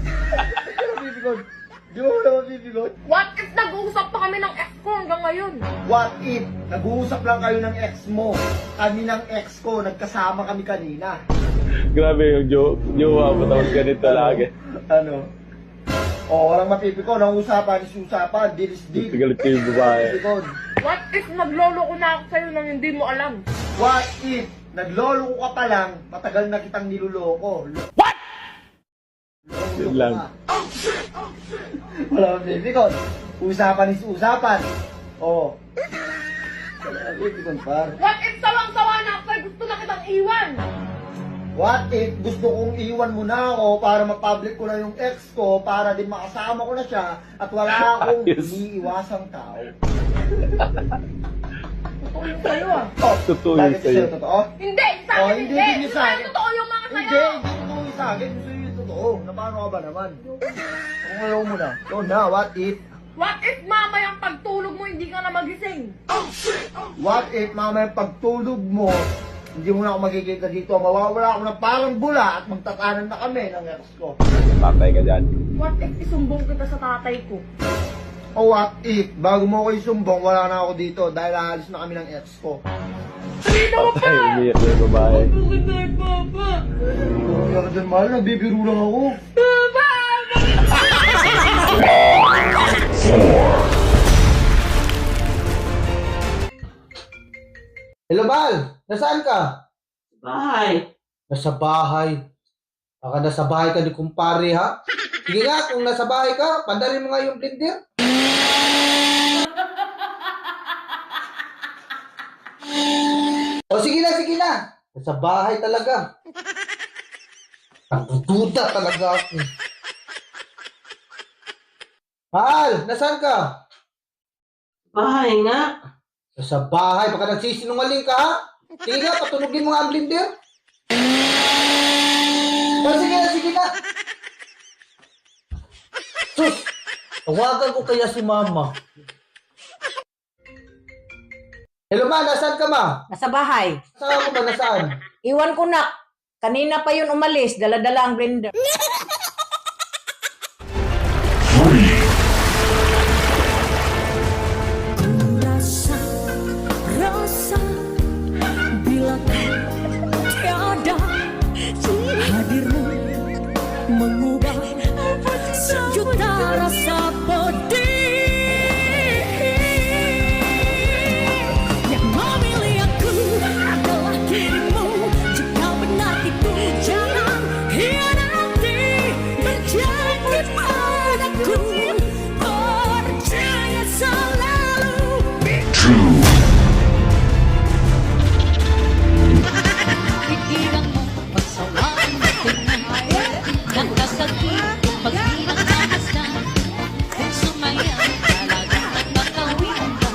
Mapipikon. Di mo na mapipikon. What if nag-uusap pa kami ng ex ko hanggang ngayon? What if nag-uusap lang kayo ng ex mo? Kami ng ex ko, nagkasama kami kanina. Grabe yung jowa mo tapos ganito lagi. Ano? O, walang mapipikon. Ang usapan is usapan. Dilis-dig. Galit ko yung babae. Mapipikon. What if naglolo ko na ako sa'yo nang hindi mo alam? What if naglolo ko ka pa lang, matagal na kitang niloloko? What? Yun lang. Wala mapipikon. Usapan is usapan. O. Wala mapipikon, par. What if sawang-sawa na ako sa'yo, gusto na kitang iwan? What if gusto kong iwan mo na ako para ma-public ko na yung ex ko para din makasama ko na siya at wala akong Ayos. iniiwasang tao? Totoo yung sa'yo ah. Oh, Totoo yun bakit sa'yo. kasi totoo? Hindi! Sa Oh, akin hindi hindi! din yun sa akin. Totoo yung mga Hindi, sa'yo! hindi totoo yung sa akin. Gusto yun yung totoo. Na paano ka ba naman? Kung ayaw mo na. So na, what if? What if mamayang pagtulog mo hindi ka na magising? What if mamaya pagtulog mo, hindi mo na ako makikita dito, mawawala ako ng parang bula at magtatanan na kami ng ex ko. Patay ka dyan. What if isumbong kita sa tatay ko? O what if, bago mo ako isumbong, wala na ako dito dahil aalis na kami ng ex ko. Sino mo Patay, pa? umiyak yung babae. Bakit na Papa? Wala ka dyan, mahal, nagbibiro lang ako. Papa! Hello, Bal! Nasaan ka? Bahay. Nasa bahay. Baka nasa bahay ka ni kumpare, ha? Sige nga, kung nasa bahay ka, pandarin mo nga yung blender. O sige na, sige na. Nasa bahay talaga. Nagdududa talaga ako. Mahal, nasaan ka? Bahay nga. Nasa bahay, baka nagsisinungaling ka, ha? Sige nga, patunogin mo nga ang blender. O sige na, sige na. Sus, tawagan ko kaya si mama. Hello ma, nasaan ka ma? Nasa bahay. Saan ako ba, nasaan? Iwan ko na. Kanina pa yun umalis. Dala-dala ang blender. Rasa, rasa, bila tiada hadirmu mengubah sejuta rasa pedih yang memilih aku adalah dirimu. Jika benar itu jangan hianati, berjanji padaku, percaya selalu. Pikiran mo, pagsawaan mo tingnan. Nagkasakit, pag-irang kamasdan. Kung sumayan, talagang nagmakawin ka.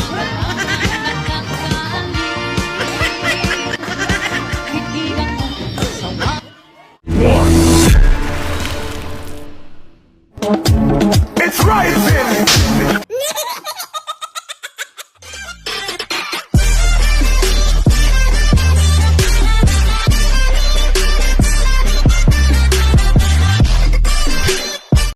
Maraming nagkakaali. Pikiran mo, pagsawaan. It's rising!